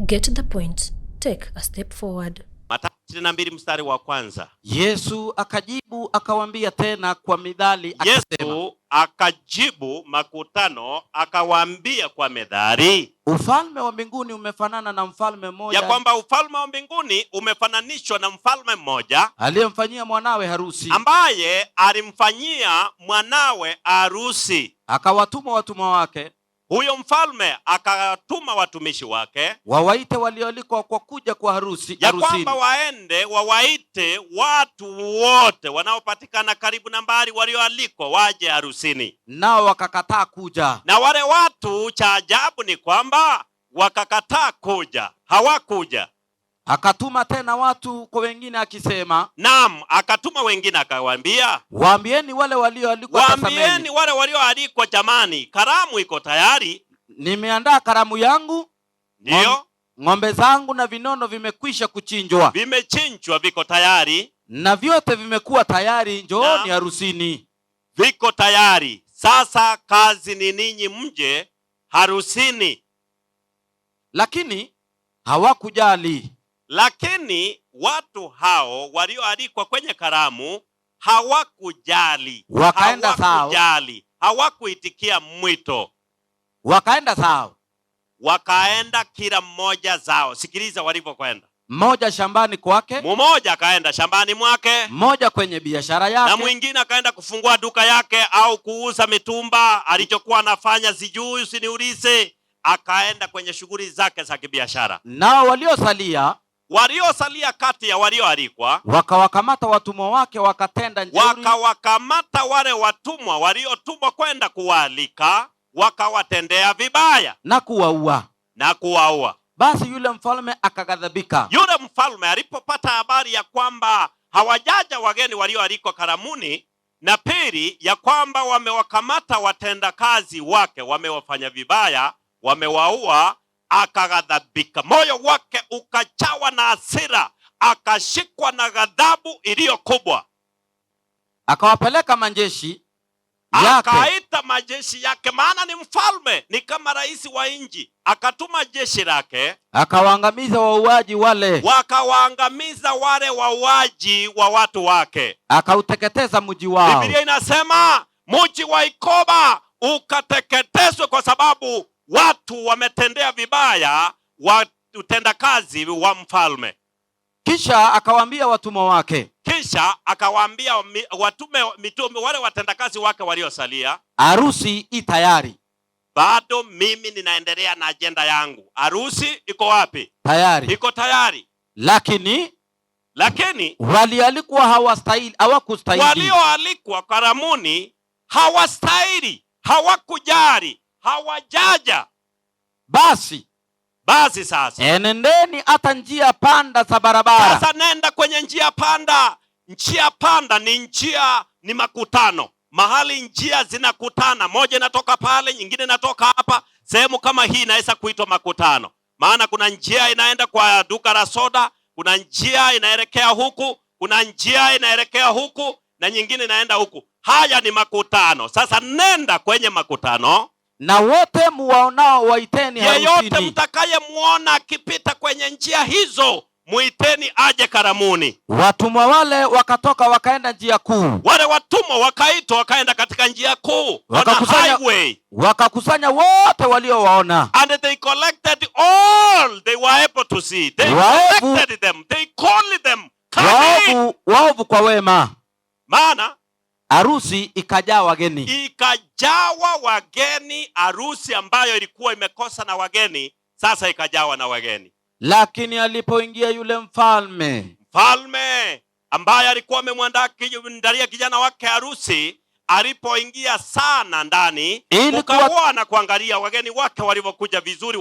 Get the point. Take a step forward. Mathayo 22 mstari wa kwanza. Yesu akajibu akawaambia tena kwa mithali akasema. Yesu akajibu makutano akawaambia kwa methali. Ufalme wa mbinguni umefanana na mfalme mmoja. Ya kwamba ufalme wa mbinguni umefananishwa na mfalme mmoja aliyemfanyia mwanawe harusi. Ambaye alimfanyia mwanawe harusi. Akawatuma watumwa wake Huyo mfalme akatuma watumishi wake wawaite walioalikwa kwa kuja kwa harusini, ya kwamba waende wawaite watu wote wanaopatikana karibu na mbali walioalikwa waje harusini. Nao wakakataa kuja. Na wale watu, cha ajabu ni kwamba wakakataa kuja, hawakuja. Akatuma tena watu kwa wengine akisema, naam, akatuma wengine akawaambia, waambieni wale walioalikwa, waambieni wale walioalikwa, jamani, karamu iko tayari. Nimeandaa karamu yangu. Ndio. Ng'ombe zangu na vinono vimekwisha kuchinjwa. Vimechinjwa, viko tayari. Na vyote vimekuwa tayari, njooni harusini. Viko tayari. Sasa kazi ni ninyi mje harusini. Lakini hawakujali. Lakini watu hao walioalikwa kwenye karamu hawakujali. Wakaenda sawa. Hawakuitikia mwito. Wakaenda sawa. Wakaenda kila mmoja zao. Sikiliza walivyokwenda. Mmoja shambani kwake, mmoja akaenda shambani mwake, mmoja kwenye biashara yake, na mwingine akaenda kufungua duka yake au kuuza mitumba alichokuwa anafanya, sijui, usiniulize. Akaenda kwenye shughuli zake za kibiashara. Nao waliosalia kati ya walioalikwa wakawakamata watumwa wake, wakatenda jeuri. Wakawakamata wale watumwa waliotumwa kwenda kuwaalika, wakawatendea vibaya na kuwaua. Basi yule mfalme akaghadhabika. Yule mfalme alipopata habari ya kwamba hawajaja wageni walioalikwa karamuni, na pili ya kwamba wamewakamata watendakazi wake, wamewafanya vibaya, wamewaua, akaghadhabika. Moyo wake ukachawa na hasira, akashikwa na ghadhabu iliyo kubwa. Akawapeleka majeshi yake. Akaita majeshi yake, maana ni mfalme, ni kama rais wa nchi. Akatuma jeshi lake, akawaangamiza wauaji wale. Wakawaangamiza wale wauaji wa watu wake. Akauteketeza mji wao. Biblia inasema mji wa Ikoba ukateketezwe kwa sababu watu wametendea vibaya utendakazi wa mfalme. Kisha akawaambia watumwa wake. Kisha akawaambia mitume wale watendakazi wake waliosalia, harusi i tayari. Bado mimi ninaendelea na ajenda yangu. Harusi iko wapi? Tayari. Iko tayari. Lakini walioalikwa hawakustahili. Walioalikwa karamuni hawastahili, hawakujali, hawajaja. Basi sasa enendeni hata njia panda za barabara. Sasa nenda kwenye njia panda. Njia panda ni njia, ni makutano. Mahali njia zinakutana, moja inatoka pale, nyingine inatoka hapa. Sehemu kama hii inaweza kuitwa makutano. Maana kuna njia inaenda kwa duka la soda, kuna njia inaelekea huku, kuna njia inaelekea huku, na nyingine inaenda huku. Haya ni makutano. Sasa nenda kwenye makutano. Na wote muwaonao waiteni harusini. Yeyote mtakaye muona akipita kwenye njia hizo, muiteni aje karamuni. Watumwa wale wakatoka wakaenda njia kuu. Wale watumwa wakaitwa wakaenda katika njia kuu. Wakakusanya wote waliowaona. And they collected all they were able to see. They collected them. They called them. Waovu kwa wema. Maana harusi ikajawa wageni. Harusi ambayo ilikuwa imekosa na wageni, sasa ikajawa na wageni. Lakini alipoingia yule mfalme ambaye alikuwa amemwandalia kijana wake harusi, alipoingia sana ndani, ukaona kuangalia wageni wake walivyokuja vizuri,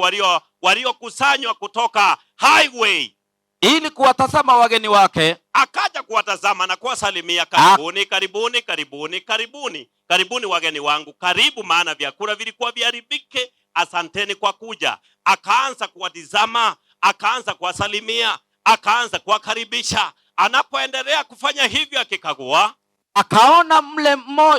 waliokusanywa kutoka highway, ili kuwatazama wageni wake. Akaja kuwatazama na kuwasalimia, karibuni, karibuni, karibuni, karibuni, karibuni wageni wangu, karibu, maana vyakula vilikuwa viharibike, asanteni kwa kuja. Akaanza kuwatazama, akaanza kuwasalimia, akaanza kuwakaribisha. Anapoendelea kufanya hivyo, akikagua, akaona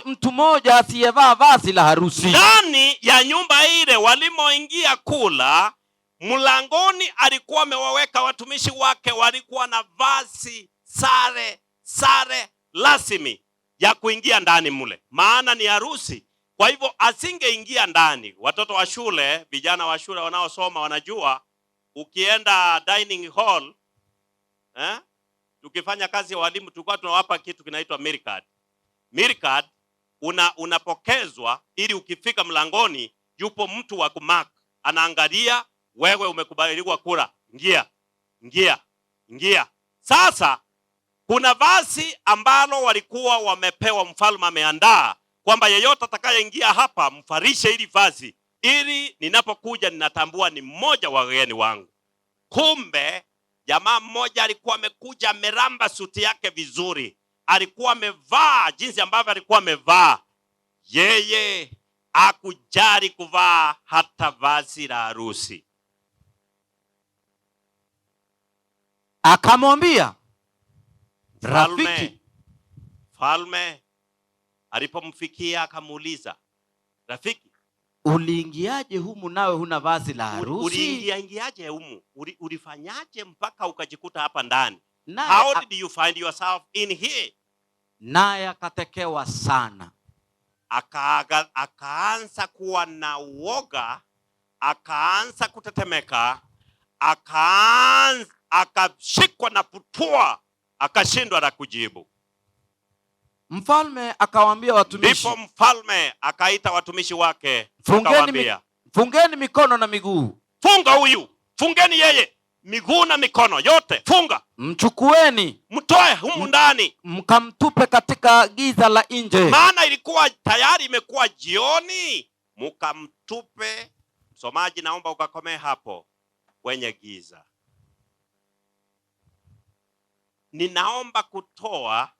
mtu mmoja asiyevaa vazi la harusi. Ndani ya nyumba ile walimoingia kula, mlangoni alikuwa amewaweka watumishi wake, walikuwa na vazi, sare rasmi ya kuingia ndani mule, maana ni harusi. Kwa hivyo asingeingia ndani. Watoto wa shule, vijana wa shule wanaosoma wanajua, ukienda dining hall, tukifanya kazi ya walimu tulikuwa tunawapa kitu kinaitwa meal card. Unapokezwa ili ukifika mlangoni yupo mtu wa kumark, anaangalia wewe umekubaliwa kura, ingia. Sasa kuna vazi ambalo walikuwa wamepewa, mfalme ameandaa kwamba yeyote atakayeingia hapa mfarishe ili vazi, ili ninapokuja ninatambua ni mmoja wa wageni wangu. Kumbe jamaa mmoja alikuwa amekuja ameramba suti yake vizuri, alikuwa amevaa jinsi ambavyo alikuwa amevaa. Yeye hakujali kuvaa hata vazi la harusi. Akamwambia rafiki. Mfalme alipomfikia akamuuliza, rafiki, uliingiaje humu nawe huna vazi la harusi? Uliingiaje humu? Ulifanyaje mpaka ukajikuta hapa ndani? How did you find yourself in here? Naye akatekewa sana. Akaanza kuwa na uoga, akaanza kutetemeka, akashikwa na putua, akashindwa na kujibu. Mfalme akawaambia watumishi. Ndipo mfalme akaita watumishi wake, fungeni mikono na miguu. Funga huyu, fungeni yeye miguu na mikono yote, funga. Mchukueni, mtoe humu ndani, mkamtupe katika giza la nje. Maana ilikuwa tayari imekuwa jioni. Mkamtupe. Msomaji, naomba ukakomee hapo kwenye giza. Ninaomba kutoa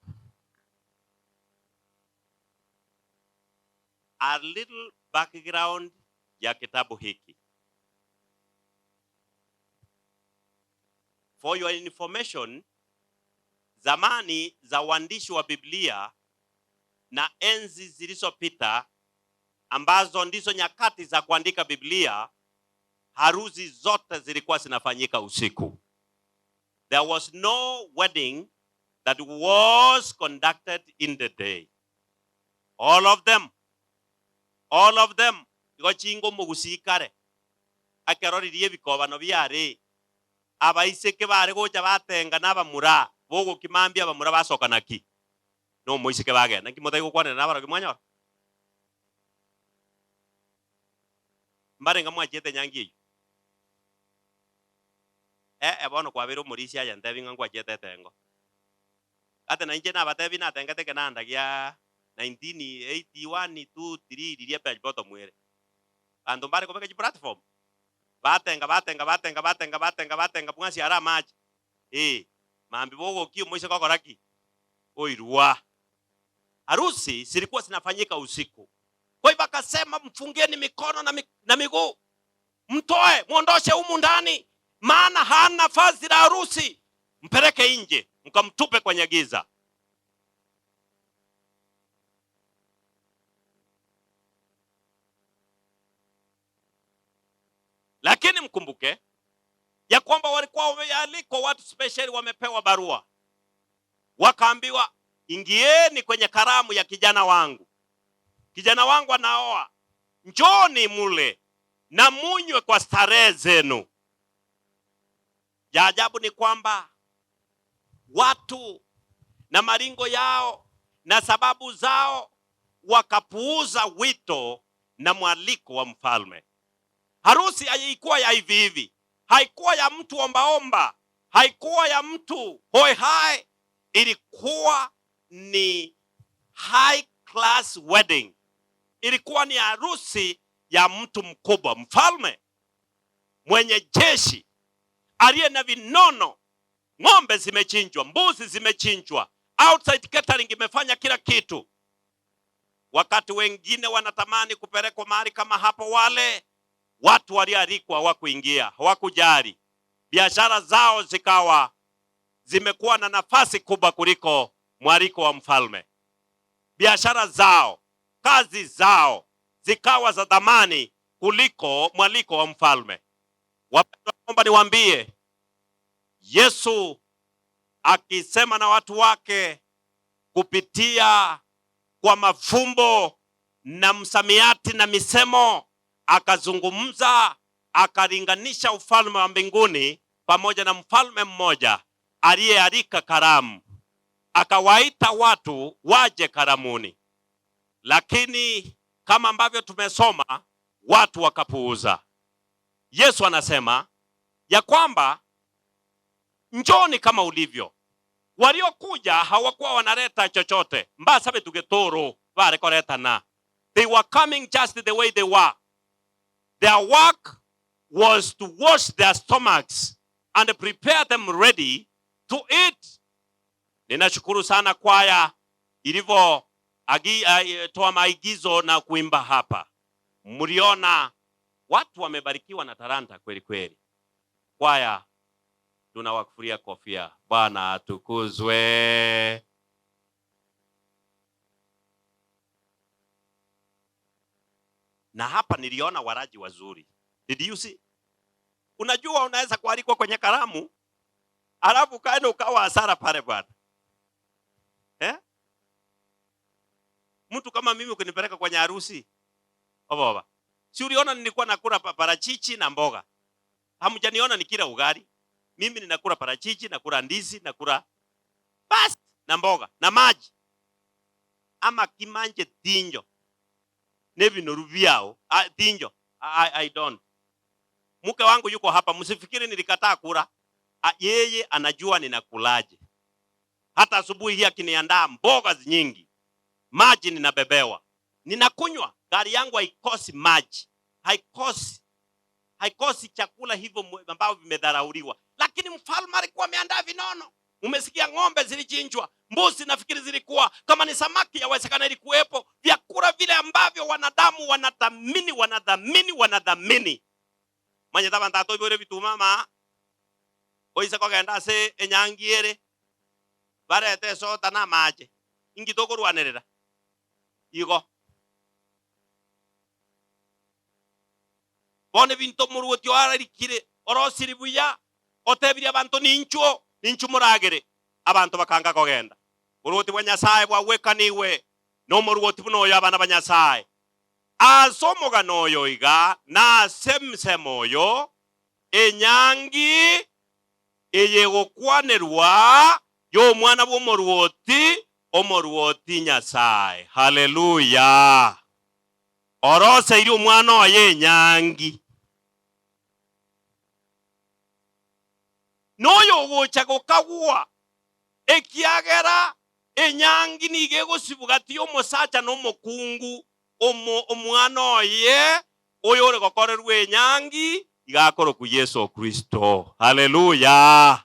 a little background ya kitabu hiki. For your information, zamani za waandishi wa Biblia na enzi zilizopita ambazo ndizo nyakati za kuandika Biblia, harusi zote zilikuwa zinafanyika usiku. There was no wedding that was conducted in the day. All of them. Chingo mugusikare. Akeroririe bikobano byare. Abaiseke bare goja batenga n'abamura bogo kimambia abamura basoka naki. No moiseke bage naki motayi gukwana n'abara kimwanya. Mbare ngamwa chete nyangi. Ebono kwa biro murisi aya ntebi ngangwa chete tengo. Ate na inje na batebi na tenga teke nanda gya 1981 2 3 liria page bottom mwere. Ando mbare ko beke platform. Batenga pungasi ara maji. Mambi bogo kio moise kokoraki. Oirua. Harusi zilikuwa zinafanyika usiku. Kwa hivyo akasema mfungeni mikono na miguu. Mtoe, muondoshe humu ndani. Maana hana vazi la harusi. Mpeleke nje, mkamtupe kwenye giza. Lakini mkumbuke ya kwamba walikuwa wamealikwa watu special, wamepewa barua. Wakaambiwa ingieni kwenye karamu ya kijana wangu. Kijana wangu anaoa. Njoni mule na munywe kwa starehe zenu. Ya ajabu ni kwamba watu na maringo yao na sababu zao wakapuuza wito na mwaliko wa mfalme. Harusi haikuwa ya hivi hivi. Haikuwa ya mtu ombaomba. Haikuwa ya mtu hoi hai. Ilikuwa ni high class wedding. Ilikuwa ni harusi ya mtu mkubwa, mfalme mwenye jeshi, aliye na vinono. Ng'ombe zimechinjwa, mbuzi zimechinjwa, outside catering imefanya kila kitu. Wakati wengine wanatamani kupelekwa mahali kama hapo, wale watu walialikwa hawakuingia, hawakujali. Biashara zao zikawa zimekuwa na nafasi kubwa kuliko mwaliko wa mfalme. Biashara zao, kazi zao zikawa za dhamani kuliko mwaliko wa mfalme. Naomba niwaambie, Yesu akisema na watu wake kupitia kwa mafumbo na msamiati na misemo, akazungumza, akalinganisha ufalme wa mbinguni pamoja na mfalme mmoja aliyealika karamu. Akawaita watu waje karamuni. Lakini kama ambavyo tumesoma, watu wakapuuza. Yesu anasema ya kwamba njoni kama ulivyo. Waliokuja hawakuwa wanaleta chochote. Mbasabe tugetoro vare koreta na. They were coming just the way they were. Their work was to wash their stomachs and prepare them ready to eat. Ninashukuru sana kwaya ilivyo toa maigizo na kuimba hapa. Mliona watu wamebarikiwa na talanta kweli kweli. Kwaya tunawakufuria kofia. Bwana atukuzwe. Na hapa niliona waraji wazuri. Did you see? Unajua unaweza kualikwa kwenye karamu, alafu kaenda ukawa hasara pale bwana. Mtu kama mimi ukinipeleka kwenye harusi, baba. Si uliona nilikuwa nakula parachichi na mboga. Hamjaniona nikila ugali. Mimi ninakula parachichi, nakula ndizi, nakula basi na mboga na maji. Ama kimanje tinjo. Nevi noruviao, tinjo. I don't. Mke wangu yuko hapa, msifikiri nilikataa kula. Yeye anajua ninakulaje. Hata asubuhi hii akiniandaa mboga nyingi, maji ninabebewa. Ninakunywa, gari yangu haikosi maji. Haikosi chakula hivyo ambavyo vimedharauliwa. Lakini mfalme alikuwa ameandaa vinono. Umesikia ng'ombe zilichinjwa, mbuzi nafikiri zilikuwa, kama ni samaki yawezekana ilikuwepo. Vyakula vile ambavyo wanadamu wanadhamini. Manye tabantato ibore bitumama. Oisa kogenda se enyangiere. Barete sota na maje. Ingitoko rwanerera. Igo. Bone binto muruotyo ararikire orosiribuya otebiri abantu nincho muragere abantu bakanga kogenda. Uruoti bwa Nyasaye bwawekaniwe no muruoti buno yo abana ba Nyasaye. Asomoga noyo iga na semsemoyo enyangi eyegokwanerwa yo mwana omoruoti Nyasaye. Haleluya. Orose iri umwana wa yenyangi. Noyo gocha gokagwa ekiagera enyangi nige gosibugati omosacha no mokungu omwana oye oyore gokorerwe enyangi igakoro ku Yesu Kristo. Haleluya.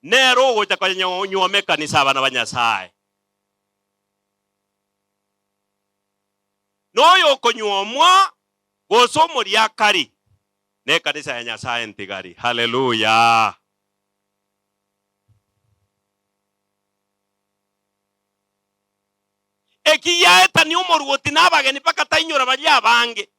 Nero gocha kanyonyome kanisa abana ba Nyasaye. Noyo konyomwa gosomo lyakari ne kanisa ya Nyasaye ntigari. Haleluya. Ekiyaeta ni umuruoti n'abageni pakatainyura bali abange.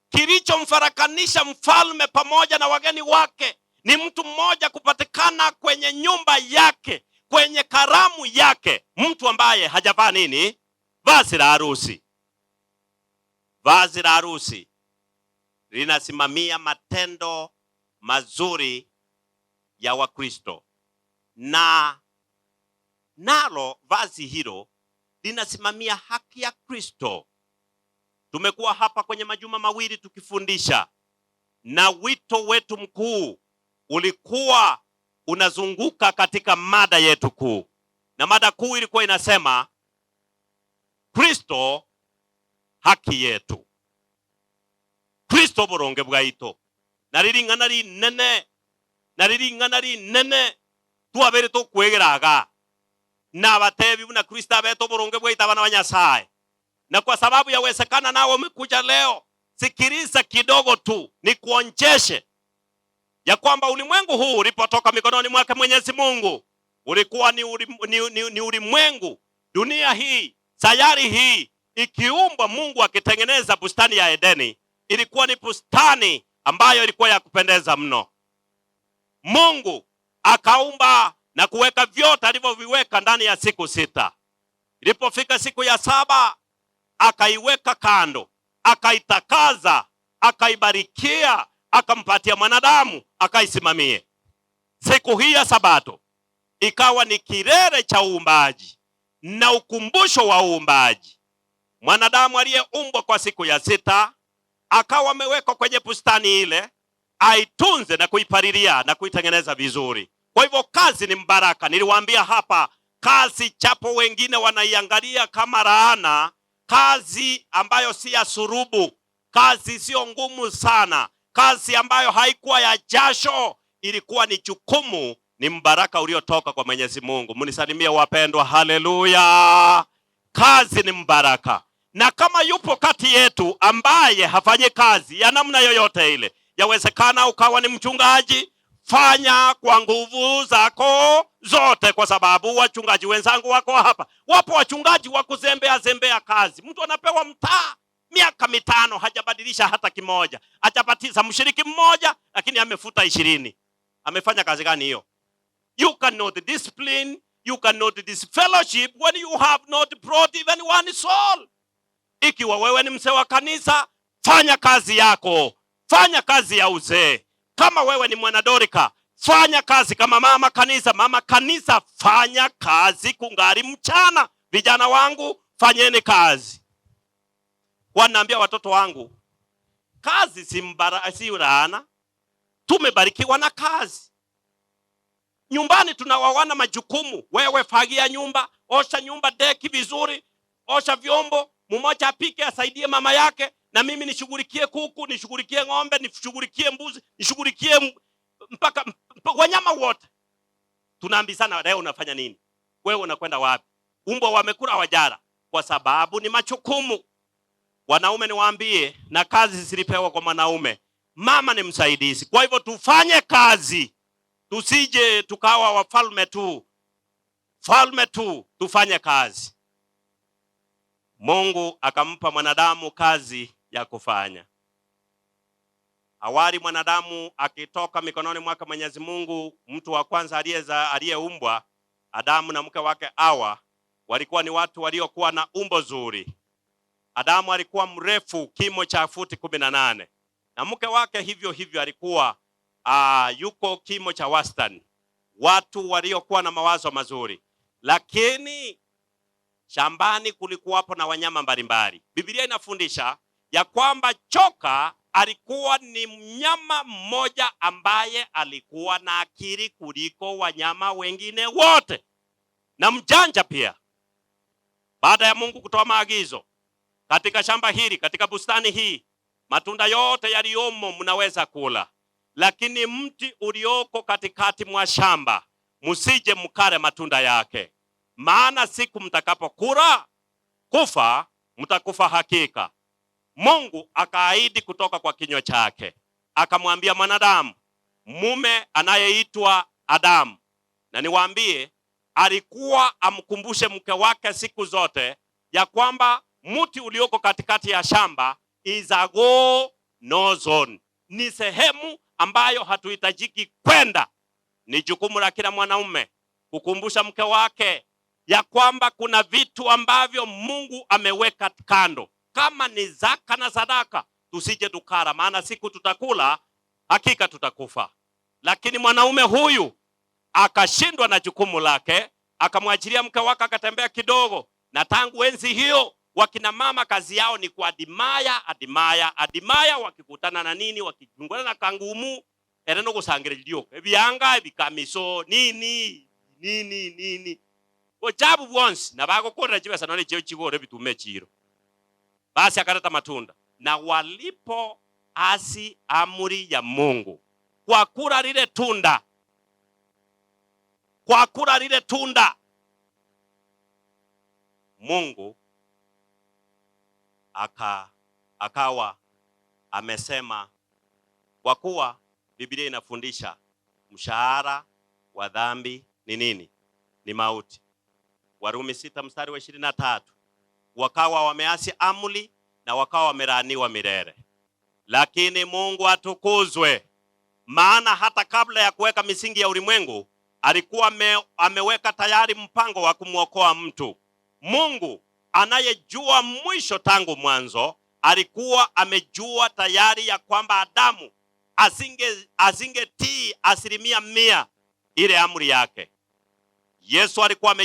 Kilicho mfarakanisha mfalme pamoja na wageni wake ni mtu mmoja kupatikana kwenye nyumba yake, kwenye karamu yake, mtu ambaye hajavaa nini? Vazi la harusi. Vazi la harusi linasimamia matendo mazuri ya Wakristo, na nalo vazi hilo linasimamia haki ya Kristo. Tumekuwa hapa kwenye majuma mawili tukifundisha, na wito wetu mkuu ulikuwa unazunguka katika mada yetu kuu, na mada kuu ilikuwa inasema Kristo haki yetu. Kristo boronge bwaito. Nariringana ri nene tuabere to kwegeraga. Na batebi buna Kristo abeto boronge bwaito abana ba Nyasaye. Na kwa sababu yawezekana nao umekuja leo, sikiliza kidogo tu nikuonjeshe ya kwamba ulimwengu huu ulipotoka mikononi mwake Mwenyezi Mungu ulikuwa ni ulimwengu, dunia hii, sayari hii ikiumbwa, Mungu akitengeneza bustani ya Edeni. Ilikuwa ni bustani ambayo ilikuwa ya kupendeza mno. Mungu akaumba na kuweka vyote alivyoviweka ndani ya siku 6. Ilipofika siku ya 7 akaiweka kando, akaitakaza, akaibarikia, akampatia mwanadamu akaisimamie. Siku hii ya Sabato ikawa ni kilele cha uumbaji na ukumbusho wa uumbaji. Mwanadamu aliyeumbwa kwa siku ya 6 akawa amewekwa kwenye bustani ile, aitunze na kuipalilia na kuitengeneza vizuri. Kwa hivyo kazi ni mbaraka. Niliwaambia hapa, kazi chapo wengine wanaiangalia kama laana, kazi ambayo si ya surubu, kazi sio ngumu sana, kazi ambayo haikuwa ya jasho, ilikuwa ni jukumu, ni mbaraka uliotoka kwa Mwenyezi Mungu. Munisalimie wapendwa, haleluya. Kazi ni mbaraka. Na kama yupo kati yetu ambaye hafanyi kazi ya namna yoyote ile, yawezekana ukawa ni mchungaji, fanya kwa nguvu zako zote, kwa sababu wachungaji wenzangu wako hapa. Wapo wachungaji wa kuzembea zembea kazi. Mtu anapewa mtaa miaka 5 hajabadilisha hata kimoja, hajabatiza mshiriki mmoja, lakini amefuta 20. Amefanya kazi gani hiyo? You cannot discipline, you cannot disfellowship when you have not brought even one soul. Ikiwa wewe ni mzee wa kanisa, fanya kazi yako, fanya kazi ya uzee. Kama wewe ni mwanadorika, fanya kazi. Kama mama kanisa, fanya kazi kungali mchana. Vijana wangu, fanyeni kazi. Wanaambia watoto wangu, kazi si laana, tumebarikiwa na kazi. Nyumbani tunawawana majukumu. Wewe fagia nyumba, osha nyumba, deki vizuri, osha vyombo, mmoja apike asaidie mama yake, na mimi nishughulikie kuku, nishughulikie ng'ombe, nishughulikie mbuzi, nishughulikie mpaka wanyama wote. Tunaambizana, leo unafanya nini? Wewe unakwenda wapi? Umbo wamekula wajara, kwa sababu ni majukumu. Wanaume niwaambie, na kazi zilipewa kwa mwanaume, mama ni msaidizi. Kwa hivyo tufanye kazi, tusije tukawa wafalme tu, tufanye kazi. Mungu akampa mwanadamu kazi ya kufanya. Awali mwanadamu akitoka mikononi mwake Mwenyezi Mungu, mtu wa kwanza aliyeumbwa, Adamu na mke wake Hawa, walikuwa ni watu waliokuwa na umbo zuri. Adamu alikuwa mrefu, kimo cha futi 18, na mke wake hivyo hivyo alikuwa yuko kimo cha wastani. Watu waliokuwa na mawazo mazuri. Lakini shambani kulikuwapo na wanyama mbalimbali. Biblia inafundisha ya kwamba choka alikuwa ni mnyama mmoja ambaye alikuwa na akili kuliko wanyama wengine wote, na mjanja pia. Baada ya Mungu kutoa maagizo, katika shamba hili, katika bustani hii, matunda yote yaliyomo mnaweza kula, lakini mti ulioko katikati mwa shamba msije mkale matunda yake, maana siku mtakapokula kufa, mtakufa hakika. Mungu akaahidi kutoka kwa kinywa chake, akamwambia mwanadamu, mume anayeitwa Adamu, na niwaambie, alikuwa amkumbushe mke wake siku zote ya kwamba mti ulioko katikati ya shamba is a go no zone, ni sehemu ambayo hatuhitajiki kwenda. Ni jukumu la kila mwanaume kukumbusha mke wake ya kwamba kuna vitu ambavyo Mungu ameweka kando, kama ni zaka na sadaka, tusije tukara, maana siku tutakula hakika tutakufa. Lakini mwanaume huyu akashindwa na jukumu lake, akamwachilia mke wake akatembea kidogo. Na tangu enzi hiyo wakina mama kazi yao ni kwa adimaya, wakikutana na nini, wakijungana na kangumu, ereno gusangirelio ebyanga bikamiso nini ojabu once na bagokorera kibesa none cyo kigore bitume chiro. Basi akareta matunda, na walipo asi amri ya Mungu kwa kula lile tunda, Mungu akawa amesema, kwa kuwa Biblia inafundisha mshahara wa dhambi ni nini? Ni mauti. Warumi 6 mstari wa 23. Wakawa wameasi amri na wakawa wamelaaniwa milele. Lakini Mungu atukuzwe, maana hata kabla ya kuweka misingi ya ulimwengu alikuwa ameweka tayari mpango wa kumwokoa mtu. Mungu anayejua mwisho tangu mwanzo alikuwa amejua tayari ya kwamba Adamu asingetii 100% ile amri yake. Yesu alikuwa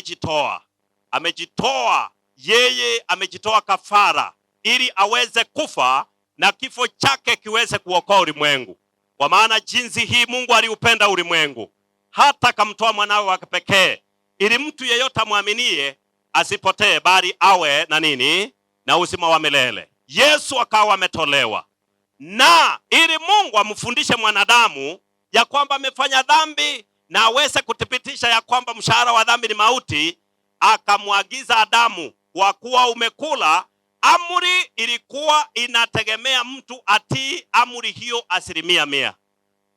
amejitoa yeye, amejitoa kafara ili aweze kufa na kifo chake kiweze kuokoa ulimwengu. Kwa maana jinsi hii Mungu aliupenda ulimwengu hata akamtoa mwanawe wa pekee, ili mtu yeyote amwaminie asipotee, bali awe na nini? Na uzima wa milele. Yesu akawa ametolewa, na ili Mungu amfundishe mwanadamu ya kwamba amefanya dhambi na aweze kuthibitisha ya kwamba mshahara wa dhambi ni mauti, akamwagiza Adamu, kwa kuwa umekula. Amri ilikuwa inategemea mtu atii amri hiyo 100%.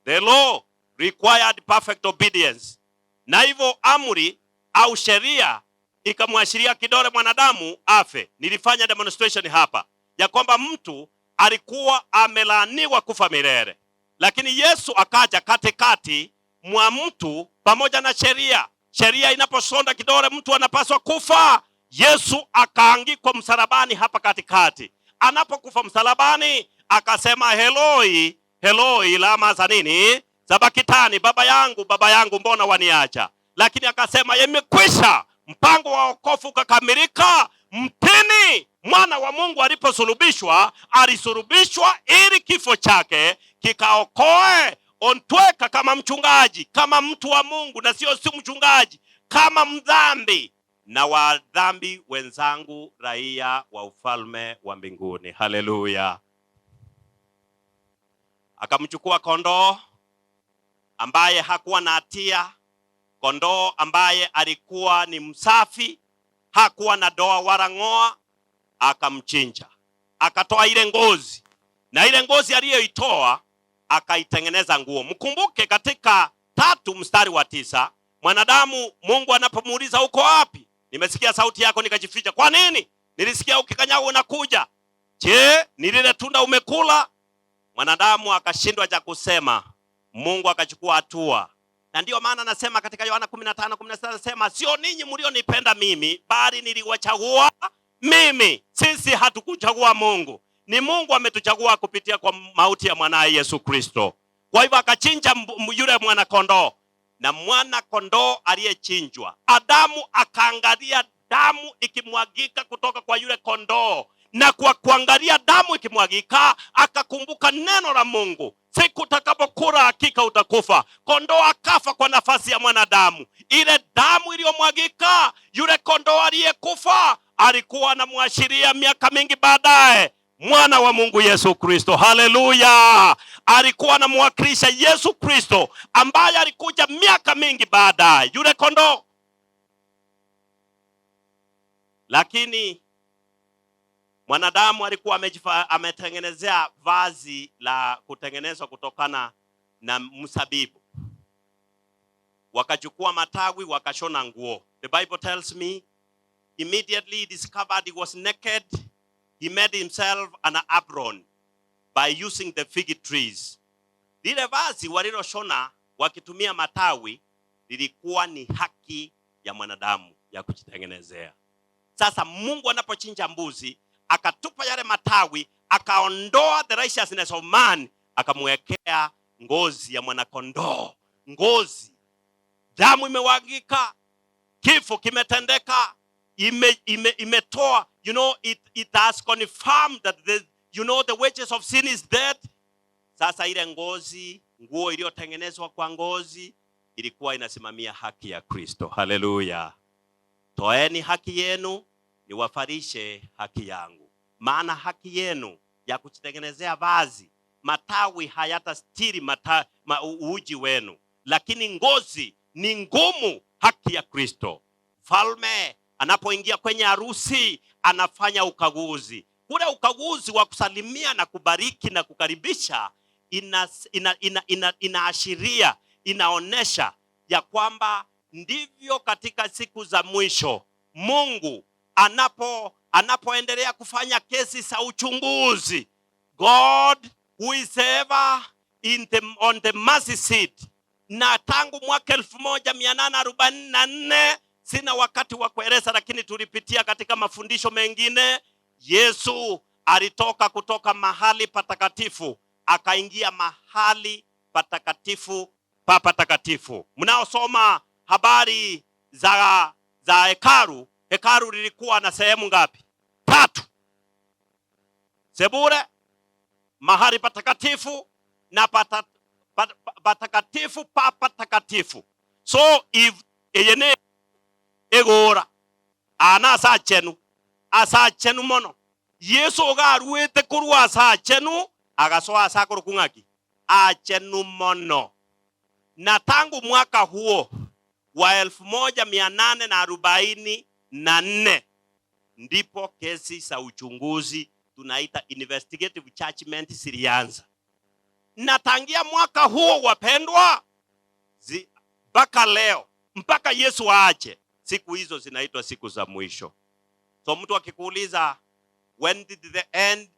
The law required perfect obedience. Na hivyo amri au sheria ikamwashiria kidole mwanadamu afe. Nilifanya demonstration hapa ya kwamba mtu alikuwa amelaaniwa kufa milele, lakini Yesu akaja katikati mwa mtu pamoja na sheria. Sheria inaposonda kidole mtu anapaswa kufa. Yesu akaangikwa msalabani hapa katikati. Anapokufa msalabani akasema, Eloi, Eloi lama sabakitani, baba yangu mbona waniacha? Lakini akasema imekwisha. Mpango wa wokovu ukakamilika. Mtini mwana wa Mungu aliposulubishwa, alisulubishwa ili kifo chake kikaokoe Ontweka kama mchungaji, kama mtu wa Mungu, na sio mchungaji, kama mdhambi, na wadhambi wenzangu, raia wa ufalme wa mbinguni. Haleluya. Akamchukua kondoo ambaye hakuwa na hatia, kondoo ambaye alikuwa ni msafi, hakuwa na doa wala ng'oa, akamchinja. Akatoa ile ngozi, na ile ngozi aliyoitoa akaitengeneza nguo. Mkumbuke katika 3:9, mwanadamu Mungu anapomuuliza uko wapi? Nimesikia sauti yako nikajificha. Kwa nini? Nilisikia ukikanyaga unakuja. Je, ni lile tunda umekula? Mwanadamu akashindwa cha kusema. Mungu akachukua hatua. Na ndio maana nasema katika Yohana 15:16 nasema, sio ninyi mlionipenda mimi, bali niliwachagua mimi. Sisi hatukuchagua Mungu. Ni Mungu ametuchagua kupitia kwa mauti ya mwanae Yesu Kristo. Kwa hivyo akachinja yule mwana kondoo. Na mwana kondoo aliyechinjwa, Adamu akaangalia damu ikimwagika kutoka kwa yule kondoo, na kwa kuangalia damu ikimwagika akakumbuka neno la Mungu, siku utakapokula hakika utakufa. Kondoo akafa kwa nafasi ya mwanadamu. Ile damu iliyomwagika, yule kondoo aliyekufa alikuwa anamwashiria miaka mingi baadaye mwana wa Mungu Yesu Kristo. Haleluya. Alikuwa anamwakilisha Yesu Kristo ambaye alikuja miaka mingi baadaye, yule kondoo. Lakini mwanadamu alikuwa ametengenezea vazi la kutengenezwa kutokana na msabibu. Wakachukua matawi wakashona nguo. The Bible tells me immediately he discovered he was naked, he made himself an apron by using the fig trees. Lile vazi waliloshona wakitumia matawi lilikuwa ni haki ya mwanadamu ya kujitengenezea. Sasa Mungu anapochinja mbuzi, akatupa yale matawi, akaondoa the righteousness of man, akamwekea ngozi ya mwanakondoo. Ngozi, damu imewagika, kifo kimetendeka, imetoa, it has confirmed that the wages of sin is death. Sasa ile ngozi, nguo iliyotengenezwa kwa ngozi, ilikuwa inasimamia haki ya Kristo. Haleluya. Toeni haki yenu, niwafarishe haki yangu. Maana haki yenu ya kujitengenezea vazi, matawi hayatastiri uji wenu, lakini ngozi ni ngumu, haki ya Kristo. Falme anapoingia kwenye harusi anafanya ukaguzi. Kule ukaguzi wa kusalimia na kubariki na kukaribisha inaashiria, inaonesha ya kwamba ndivyo katika siku za mwisho Mungu anapoendelea kufanya kesi za uchunguzi. God who is ever on the mercy seat. Na tangu mwaka 1844, sina wakati wa kueleza, lakini tulipitia katika mafundisho mengine. Yesu alitoka kutoka mahali patakatifu akaingia mahali patakatifu patakatifu. Mnaosoma habari za hekalu, hekalu lilikuwa na sehemu ngapi? 3. Sebure, mahali patakatifu na patakatifu pa patakatifu. So if eyene egora ana asachenu mono Yesu garuete kurwa asachenu agasoa asakuru kungaki achenu mono. Na tangu mwaka huo wa 1844 ndipo kesi za uchunguzi tunaita investigative judgment zilianza. Na tangia mwaka huo wapendwa, mpaka leo, mpaka Yesu aache, siku hizo zinaitwa siku za mwisho. So mtu akikuuliza when did the end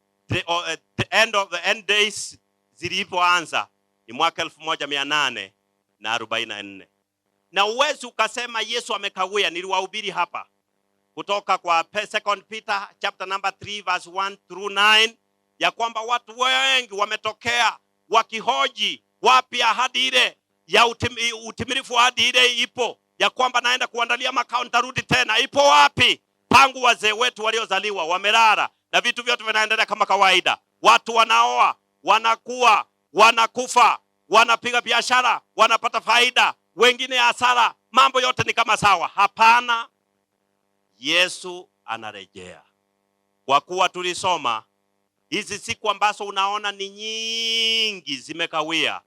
of the end days zilipoanza, ni mwaka 1844. Na uwezi ukasema Yesu amekawia. Niliwahubiri hapa kutoka kwa 2 Peter chapter number 3 verse 1 through 9 ya kwamba watu wengi wametokea wakihoji wapi ahadi ile ya utimilifu wa ahadi ile ipo, ya kwamba naenda kuandalia makao nitarudi tena. Ipo wapi? Tangu wazee wetu waliozaliwa wamelala na vitu vyote vinaendelea kama kawaida. Watu wanaoa, wanakuwa, wanakufa, wanapiga biashara, wanapata faida, wengine hasara, mambo yote ni kama sawa. Hapana, Yesu anarejea. Kwa kuwa tulisoma hizi siku ambazo unaona ni nyingi zimekawia,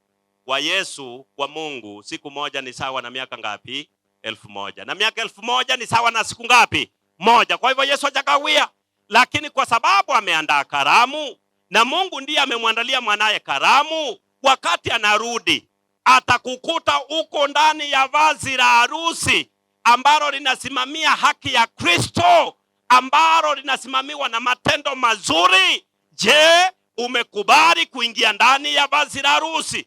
kwa Yesu, kwa Mungu, siku moja ni sawa na miaka ngapi? 1000. Na miaka 1000 ni sawa na siku ngapi? Moja. Kwa hivyo Yesu hajakawia, lakini kwa sababu ameandaa karamu na Mungu ndiye amemwandalia mwanaye karamu, wakati anarudi atakukuta uko ndani ya vazi la harusi ambalo linasimamia haki ya Kristo, ambalo linasimamiwa na matendo mazuri. Je, umekubali kuingia ndani ya vazi la harusi?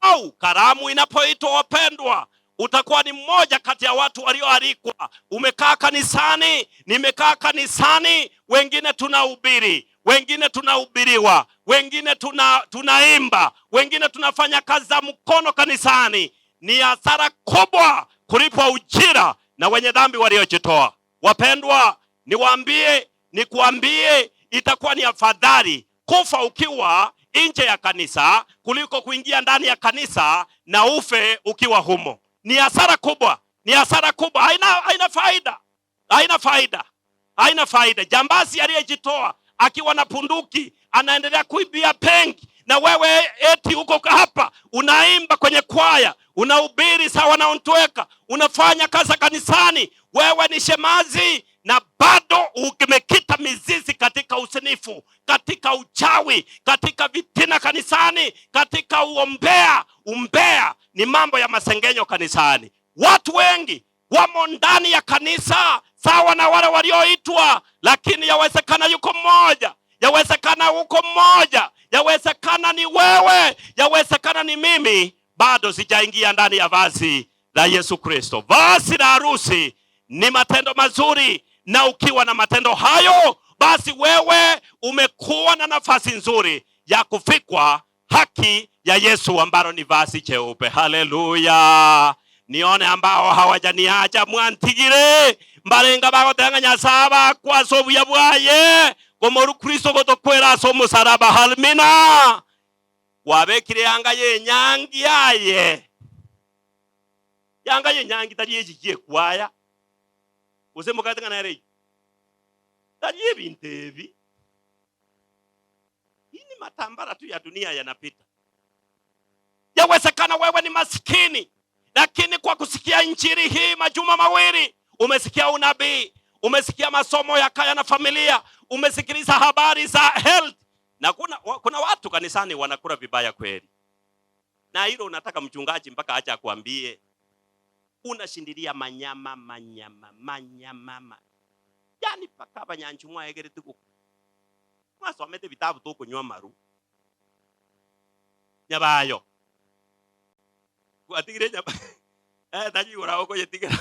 Au karamu inapoitwa wapendwa, utakuwa ni mmoja kati ya watu walioalikwa? Umekaa kanisani, nimekaa kanisani, wengine tunahubiri, wengine tunahubiriwa, wengine tunaimba, wengine tunafanya kazi za mkono kanisani. Ni hasara kubwa kulipwa ujira na wenye dhambi waliojitoa. Wapendwa, nikuambie itakuwa ni afadhali kufa ukiwa nje ya kanisa kuliko kuingia ndani ya kanisa na ufe ukiwa humo. Ni hasara kubwa, ni hasara kubwa. Haina faida. Jambazi aliyejitoa akiwa na punduki anaendelea kuibia pengi, na wewe eti uko hapa unaimba kwenye kwaya, unahubiri sawa na Ontweka, unafanya kazi kanisani, wewe ni shemazi, na bado umekita mizizi katika usinifu, katika uchawi, katika vitina kanisani, katika uombea. Umbea ni mambo ya masengenyo kanisani. Watu wengi wamo ndani ya kanisa sawa na wale walioitwa, lakini yawezekana yuko mmoja, yawezekana uko mmoja, yawezekana ni wewe, yawezekana ni mimi, bado sijaingia ndani ya vazi la Yesu Kristo. Vazi la harusi ni matendo mazuri, na ukiwa na matendo hayo, basi wewe umekuwa na nafasi nzuri ya kufikwa haki ya Yesu ambalo ni vazi jeupe. Haleluya! Nione ambao hawajaniacha mwantigire mbarenga bagotenganya saba kwa sobu ya bwaye komoru Kristo gotokwera so musaraba. Halmina wabekire yanga ye nyangi yaye, yanga ye nyangi tajiye kwaya usemo katengana rei tajiye bintevi. Hii ni matambara tu ya dunia yanapita. Yawezekana wewe ni maskini, lakini kwa kusikia injili hii majuma mawili, umesikia unabii, umesikia masomo ya kaya na familia, umesikiliza habari za health, na kuna watu kanisani wanakula vibaya kweli. Na hilo unataka mchungaji mpaka acha kuambie, unashindilia manyama. Yani paka banyanchumwa egere tuko mwasomete vitabu tu kunywa maru nyabayo kuatigire nyaba taji ora oko yetigira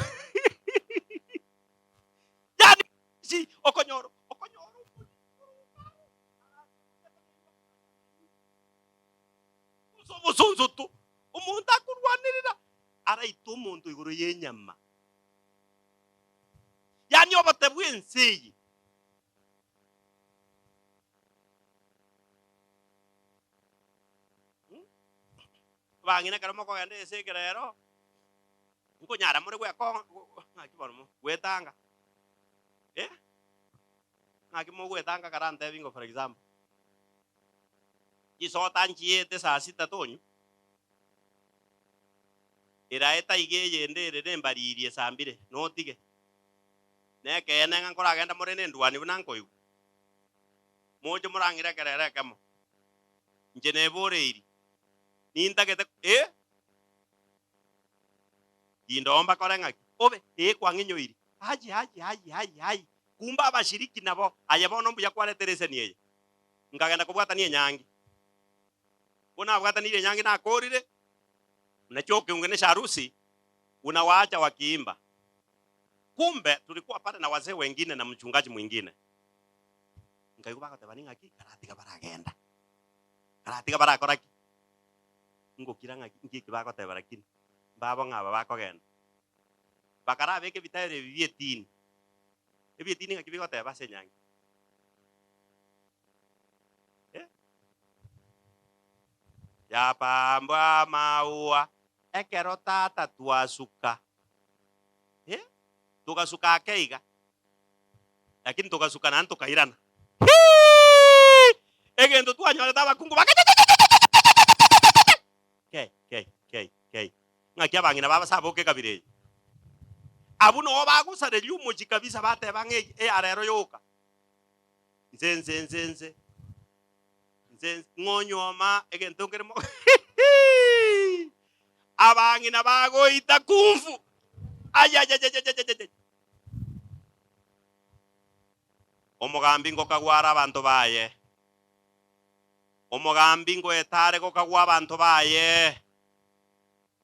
yani si okonyoro usobusunzu tu umuntu akurwanirira araita umuntu iguru yenyama, yani obatebwe nsiyi. bangine karamo ko gende sekerero ngo nyara muri gwe ko ngakibona gwetanga ngakimo gwetanga karante bingo for example isota nchiete saa sita tonyu iraeta igeye ndere nembaririe saa mbire notige neke enenga nkora agenda muri nendwani bunanko yu mojo murangira kerere kamo nje neboreri nintagete indomba korenga obe kwanginyoiri haji kumba abashiriki nabo ayabono mbuya kwareterese niye ngagenda kubwatania nyangi bona bwatanire nyangi na korire unachoke ungene sharusi unawaacha wakiimba. Kumbe tulikuwa pale na wazee wengine na mchungaji mwingine. Ngayuba katabaninga ki karatiga baragenda. Karatiga barakoraki. Ngo kiranga ngiki bako tabarakini. Babo ngaba bako genda. Bakara beke bitare bietini. Ebietini ngakibiko tabase nyangi. Ya pamba maua ekero tata tuasuka. Tukasuka keiga. Lakini tukasuka na tukairana. Egendo tuanyora taba kungu baka. Kei. Ngakia bangina baba saboke kabire. Abuno obagusare lyumuji kabisa bate bange arero yoka. Nzenze. Ngonyoma egento ngeremo. Abangina bago itakumfu. Ay. Omugambi ngo kagwara abantu baye. Omugambi ngo etare go kagwa abantu baye.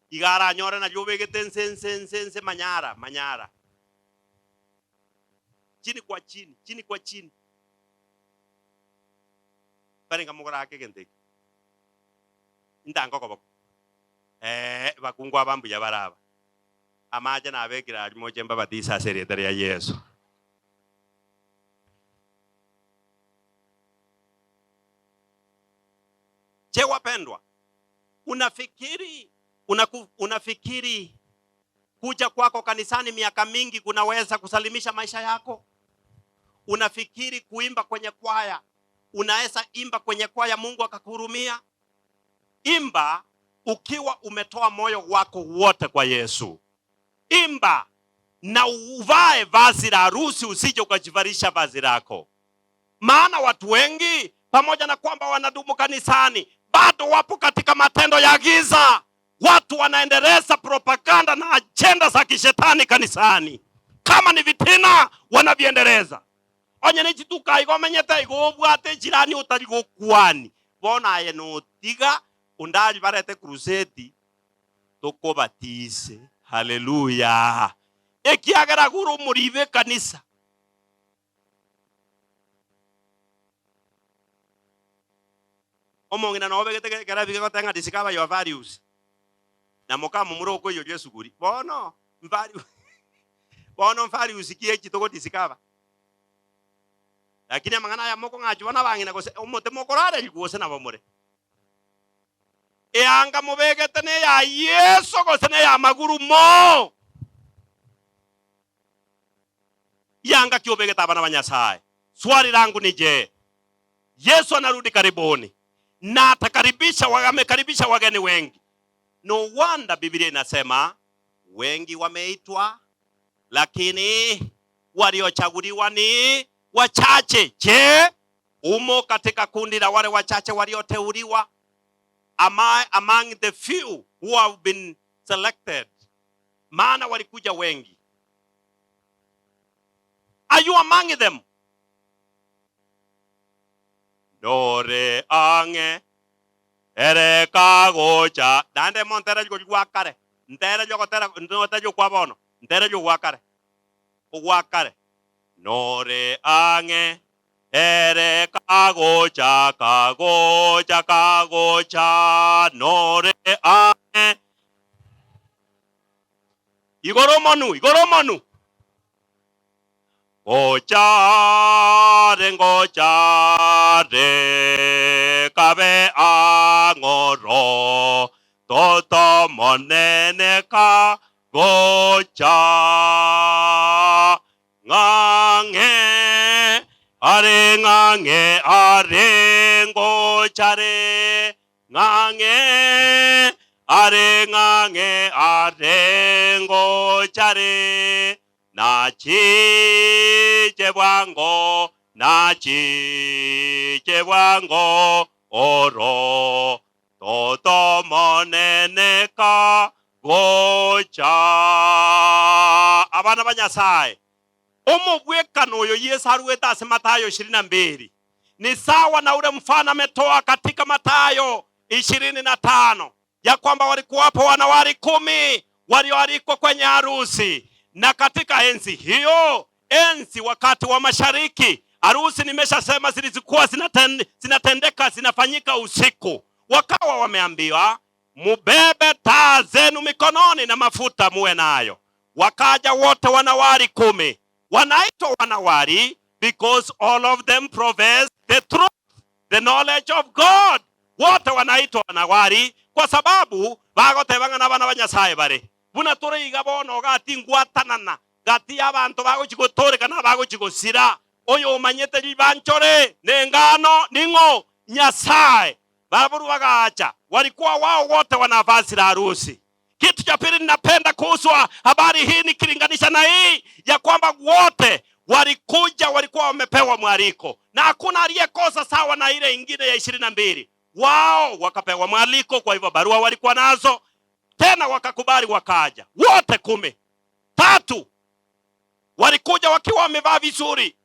Igara nyore na jubegete nsense manyara. Chini kwa chini. Baringa mugora akegente. Ndango ko. Bakungwa abambu ya baraba. Amaje na abekira moje mbabatiza serietari ya Yesu. Je, wapendwa, unafikiri kuja kwako kanisani miaka mingi kunaweza kusalimisha maisha yako? Unafikiri kuimba kwenye kwaya unaweza imba kwenye kwaya Mungu akakuhurumia? Imba ukiwa umetoa moyo wako wote kwa Yesu. Imba na uvae vazi la harusi, usije ukajivarisha vazi lako. Maana watu wengi pamoja na kwamba wanadumu kanisani bado wapo katika matendo ya giza. Watu wanaendeleza propaganda na agenda za kishetani kanisani. Kama ni vitina wanaviendeleza. Onye nechituka igomenyete igobwate jirani utarigo kwani. Bona aye no tiga undali barete crusade tokobatize. Haleluya. Ekiagara guru muribe kanisa. Omongina no begete kera bige gotenga discover your values. Na mokamu muroko yo Yesu guri. Bono values kieki toko discover. Lakini amangana ya moko ngajwana bangina gose omote mokorare ligose na bomore. Anga mubegete ne ya Yesu gose ne ya maguru mo. Yanga kiobegeta abana banyasaye. Swali langu ni je, Yesu anarudi karibuni na atakaribisha wamekaribisha wageni wengi. No wonder Biblia inasema wengi wameitwa lakini waliochaguliwa ni wachache. Je, umo katika kundi la wale wachache walioteuliwa? Am I among the few who have been selected? Maana walikuja wengi. Are you among them? Dore ange ereka gocha dande montera jo gwakare ntera jo kotera ntota jo kwabono ntera jo gwakare ogwakare nore ange ereka gocha kagocha nore ange igoromonu Ngochare kabe angoro toto monene ka gocha ngange are ngochare ngange are ngochare nachi chebwango oro toto monene ka gocha. Abana banyasaye omubwekano oyo Yesu arueta ase Mathayo 22 ni sawa na ule mfano ametoa katika Mathayo 25 ya kwamba walikuwapo wanawali 10 walioalikwa kwenye harusi, na katika enzi hiyo, enzi wakati wa mashariki, harusi nimeshasema zilikuwa zinatendeka zinafanyika usiku. Wakawa wameambiwa mubebe taa zenu mikononi na mafuta muwe nayo. Wakaja wote wanawali 10. Wanaitwa wanawali because all of them profess the truth, the knowledge of God. Wote wanaitwa wanawali kwa sababu bagotebanga n'abana banyasaye bare buna tore igabono gati ngwatanana gati abantu bagochigotore na bagochigosira oyo manyete libanchore nengano ningo nyasaye baburu bagacha. Walikuwa wao wote wanavasi la harusi. Kitu cha pili ninapenda kuhusu habari hii nikilinganisha na hii ya kwamba wote walikuja, walikuwa wamepewa mwaliko na hakuna aliyekosa, sawa na ile ingine ya 22. Wao wakapewa mwaliko, kwa hivyo barua walikuwa nazo, tena wakakubali wakaja wote 10. 3 walikuja wakiwa wamevaa vizuri.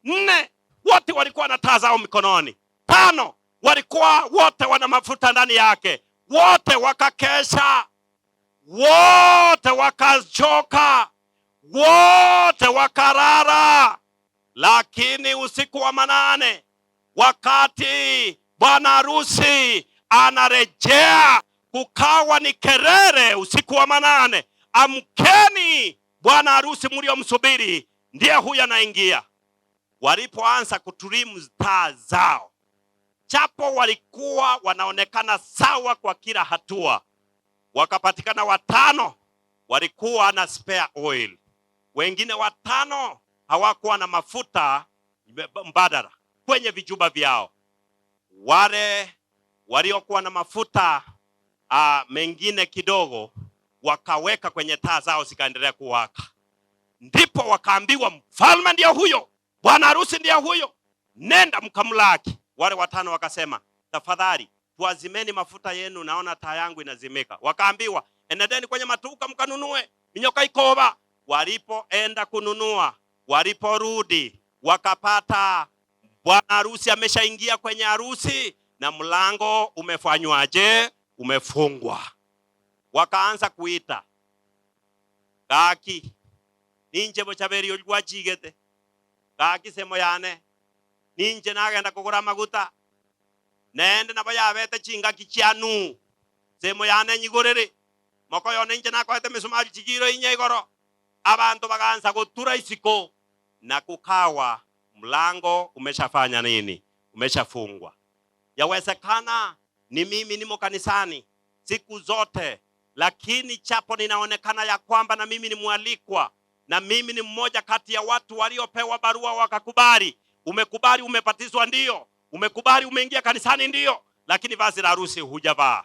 4 wote walikuwa na taa zao mikononi. 5 walikuwa wote wana mafuta ndani yake. Wote wakakesha, wote wakachoka, wote wakarara. Lakini usiku wa 8 wakati bwana harusi anarejea, kukawa ni kerere usiku wa 8. Amkeni, bwana harusi mliomsubiri ndiye huyu anaingia. Walipoanza kutulimu taa zao, chapo walikuwa wanaonekana sawa kwa kila hatua, wakapatikana 5 walikuwa na spare oil. Wengine 5 hawakuwa na mafuta mbadala kwenye vijuba vyao. Wale waliokuwa na mafuta mengine kidogo wakaweka kwenye taa zao zikaendelea kuwaka. Ndipo wakaambiwa mfalme ndio huyo, bwana harusi ndio huyo, nenda mkamlaki. Wale 5 wakasema tafadhali tuazimeni mafuta yenu, naona taa yangu inazimika. Wakaambiwa enendeni kwenye matuka mkanunue minyoka ikoba. Walipoenda kununua, waliporudi wakapata bwana harusi ameshaingia kwenye harusi na mlango umefanywaje? Umefungwa. Wakaanza kuita gaki ninje bochaberi olwa chigete gaki semo yane ninje nagenda kugura maguta nende nabayabete chinga kichianu semo yane nyigorere moko yone ninje nakoete misumari chigiro inye igoro. Abantu bakaanza gutura isiko na kukawa mlango umeshafanya nini? Umeshafungwa. Yawezekana ni mimi nimo kanisani siku zote, lakini chapo ninaonekana ya kwamba na mimi ni mwalikwa, na mimi ni mmoja kati ya watu waliopewa barua wakakubali. Umekubali, umebatizwa ndio. Umekubali, umeingia kanisani ndio, lakini vazi la harusi hujavaa.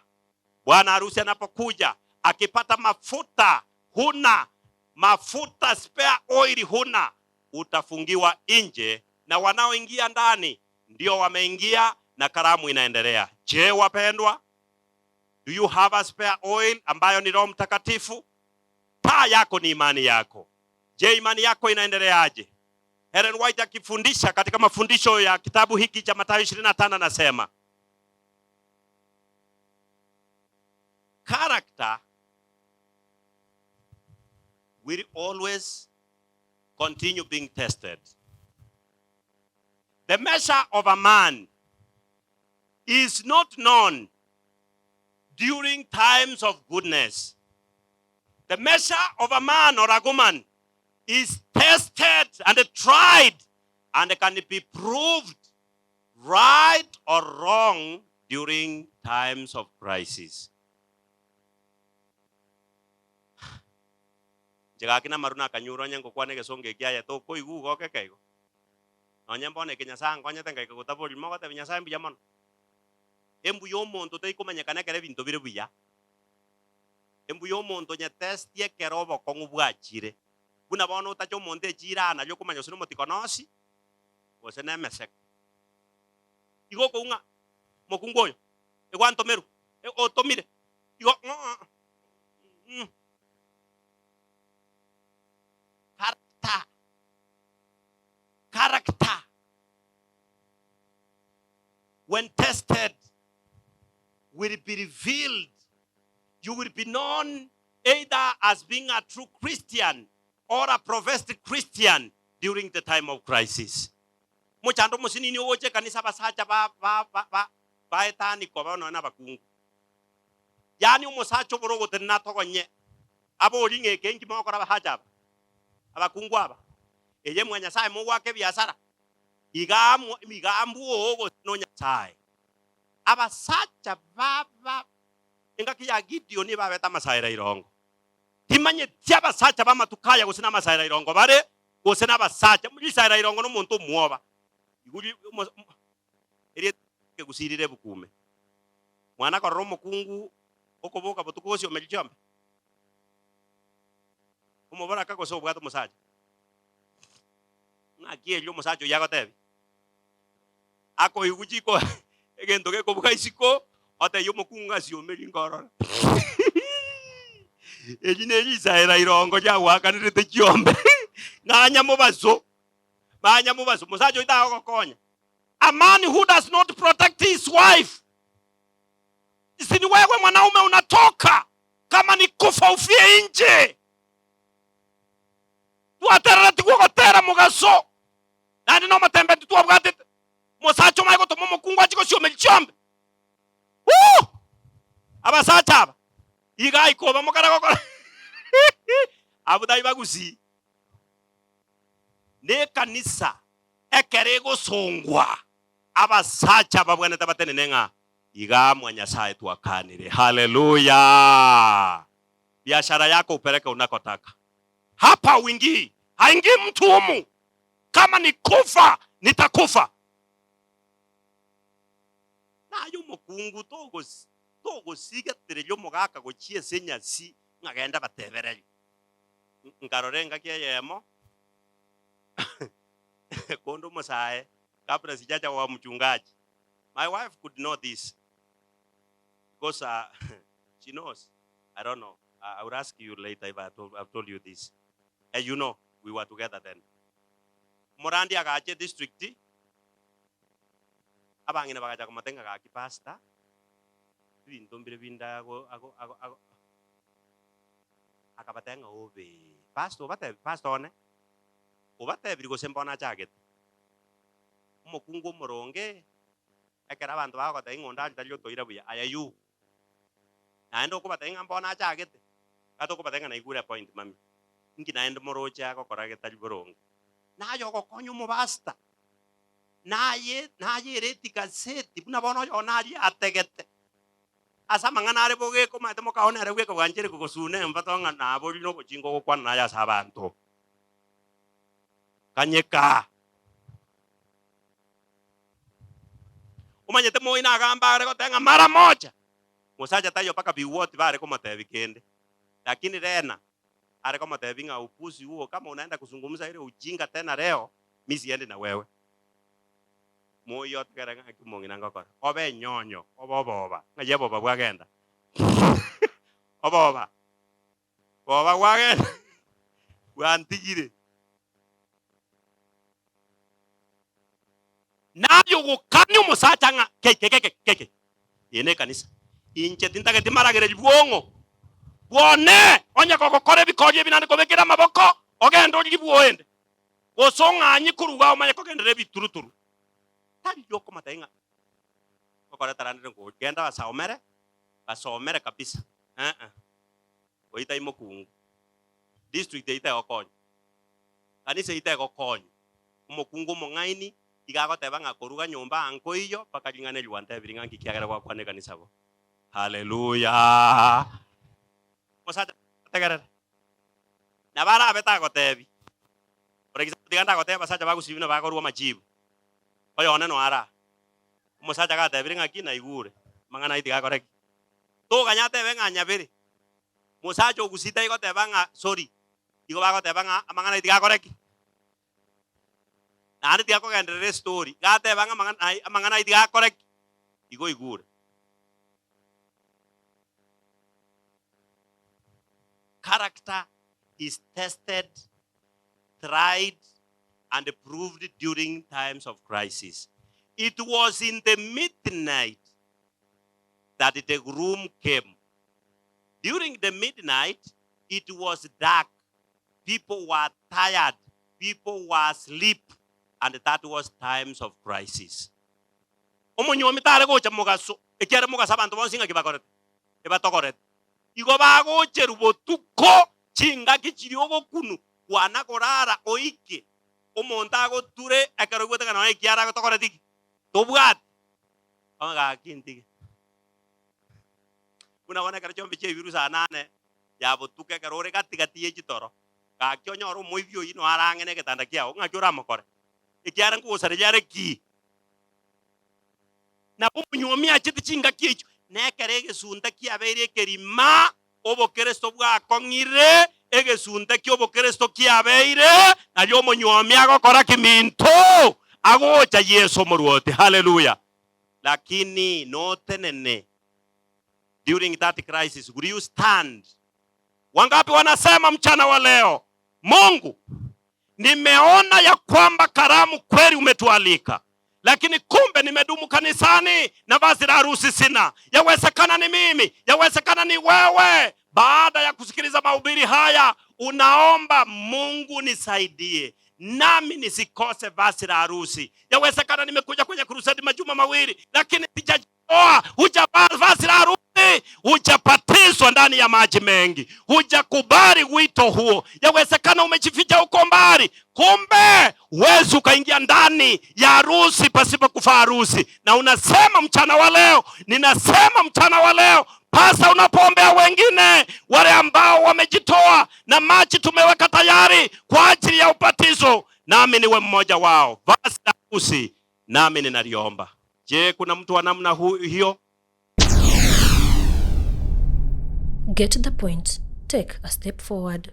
Bwana harusi anapokuja akipata mafuta huna, mafuta spare oil huna, utafungiwa nje na wanaoingia ndani ndio wameingia na karamu inaendelea. Je, wapendwa, do you have a spare oil ambayo ni Roho Mtakatifu? Taa yako ni imani yako. Je, imani yako inaendeleaje? Ellen White akifundisha katika mafundisho ya kitabu hiki cha Mathayo 25 anasema character will always continue being tested. The measure of a man is not known during times of goodness. The measure of a man or a woman is tested and tried and can be proved right or wrong during times of crisis. Chega kina maruna kanyuro nyango kwane gesonge kya to ko igu go kekego. Onyambone kenya sang konye tenga ko tabori mo gata binya sang bijamon. Embu yo monto te kumanyakana kare binto bire buya. Embu yo monto nya test ye kerobo kongu bwachire. Buna bono tacho monte chira na yo kumanyo sino motikonosi. Wose na mesek. Igo ko unga mokungoyo. E wanto meru. E otomire. Igo Character. When tested, will be revealed. You will be known either as being a true Christian or a professed Christian during the time of crisis. Muchando musini ni oche kanisa basacha ba etani ko ba no na bakungu. Yani umusacho borogo tenato konye. Abo olinge kengi mo kora bahaja. Abakungu aba. Eye mwanya sai mo wake biasara. Igambu ogo no nyasai. Abasacha baba ingaki ya Gideon ni babeta masaira irongo. Timanye tiaba sacha ba matukaya gusina masaira irongo bare gusina basacha mulisaira irongo no muntu muoba. Iguri eri ke gusirire bukume. Mwana ko romo kungu okoboka botukosi omeljambe. Umobara kako so bwato musacha. Ngakie lyo musacho yago tebi. Ako iguji ko egento ke ko bukaisiko ate yo mukunga si omelingora. Ejine isaira irongo ja wakanire te chiombe. Nganya mubazo. Banya mubazo musacho ita okokonya. A man who does not protect his wife. Isini wewe mwanaume unatoka kama ni kufa ufie nje. Tuaterera tikugotera mugaso. Nani no matembe tuabwate. Musacho maiko to momukungu achiko sio melchombe. Abasacha aba. Iga ikoba mukara gokora. Abudai bagusi. Ne kanisa ekerego songwa. Abasacha babwana tabatene nenga. Iga mwanya sae tuakanire. Haleluya. Biashara yako upeleke unakotaka. Hapa wingi. Haingi mtu humu. Kama ni kufa, nitakufa. Na yo mukungu togo siga terelyo mogaka gochie senyasi ngagenda batebereri. Ngarorenga kye yemo. Kondo mosae kabla sijaja wa mchungaji. My wife could know this because she knows. I don't know. I will ask you later if I've told you this. And you know, we were together then. Morandi agache district. Abangina bagaja ko matenga ga kipasta. Bintombire binda ago akabatenga obe. Pastor ne. Obate birigo sembona jaget. Mokungu moronge. Ekera abantu bago ta ingonda ndalyo toira buya. Ayayu. Naendo ko batenga mbona jaget. Kato ko batenga na igura point mami. Ingi naendo morocha ako korage talboronge. Nayo ko konyo mo basta. Naye retika seti buna bono yo nari ategete. Asa manganare boge ko mate mo kaone are ko ganjere ko sune mbatonga na bolino ko jingo ko kwana ya sabanto. Kanyeka. Umanyete mo ina gamba are ko tenga mara moja. Musacha tayo paka biwoti bare ko mate weekend. Lakini rena are kama tabinga upuzi huo kama unaenda kuzungumza ile ujinga tena leo mimi siende na wewe. Moyo tkeranga kimongi ngakora. Obe nyonyo, oboba. Ngaje boba bwagenda. Oboba. Boba bwagenda. Wantigire. Nayo gukanyo musacha nga keke. Yene kanisa. Inche tintage timaragere libwongo. Wone onya kokore bikoje binande kobekera maboko ogendo libuende gosonga anyi kuruga omanya kokendere bituruturu tali yoko matainga kokore tarande ngo genda basomere kabisa oita imokungu district ita okonyo kanisa ita okonyo umukungu mongaini igago tebanga koruga nyomba anko iyo pakalingane liwante biringa kikiagera kwa kwane kanisa bo. Haleluya. Mosacha tegerere. Na bara abeta gotebi. Por example, diganda goteba sacha bagusibina bagorwa majibu. Oyo one no ara. Musacha gatebi ngaki na igure. Mangana itiga korek. To ganyate benga nyabiri. Musacho gusita igoteba nga sorry. Igo bagoteba nga mangana itiga korek. Na itiga ko gendere story. Gateba nga mangana itiga korek. Igo igure. Character is tested, tried, and proved during times of crisis. It was in the midnight that the groom came. During the midnight, it was dark. People were tired. People were asleep. And that was times of crisis. Omonyomi tare go chamugaso. Ekere mugasa bantu bonsinga kibakoret. Ebatokoret. Igo bago cherubo tuko chinga kichiriogo kunu wana korara oike omontago ture akaro gwetega no ekiara go tokoretiki tobwat anga kinti una wana karo chombe che virus anane ya botuke karore gatigati echitoro ka kyonyoro moivyo ino arangene ketanda kiao ngakura mokore ekiara ngo sare yare ki na bumunyomi achiti chinga kiecho nekere gesunda kiabere kerima obo Kristo bwa kongire egesunda kyobo Kristo kiabeire na yo monyomi agokora kiminto agocha Yesu muruote. Hallelujah. Lakini no tenene during that crisis will you stand? Wangapi wanasema mchana wa leo, Mungu, nimeona ya kwamba karamu kweli umetualika, lakini kumbe nimedumu kanisani na vazi la harusi sina. Yawezekana ni mimi, yawezekana ni wewe. Baada ya kusikiliza mahubiri haya, unaomba Mungu nisaidie nami nisikose vazi la harusi. Yawezekana nimekuja kwenye crusade majuma mawili, lakini sijaoa, hujavaa vazi la harusi, hujapatizwa ndani ya maji mengi, hujakubali wito huo. Yawezekana umejificha huko mbali, kumbe huwezi ukaingia ndani ya harusi pasipo kufaa harusi. Na unasema mchana wa leo, ninasema mchana wa leo, pasa unapoombea wengine wale ambao wamejitoa na maji tumeweka tayari kwa ajili ya ubatizo, nami niwe mmoja wao. Vazi la harusi nami ninaliomba. Je, kuna mtu wa namna hiyo? Get the point. Take a step forward.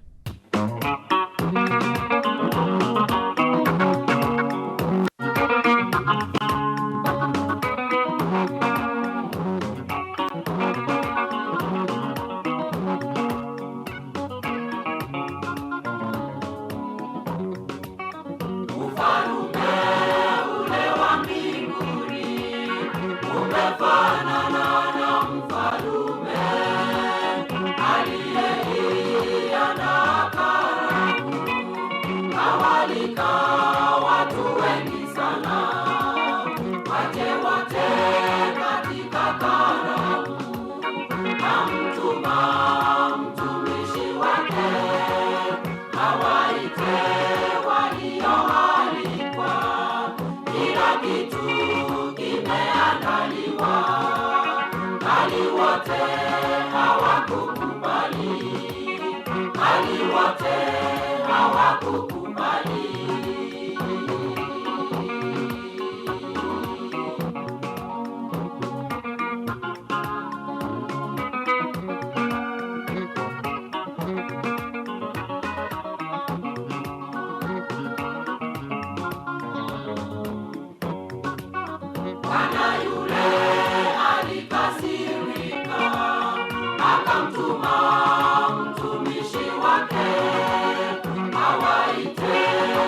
Akamtuma mtumishi wake awaite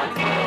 Amen.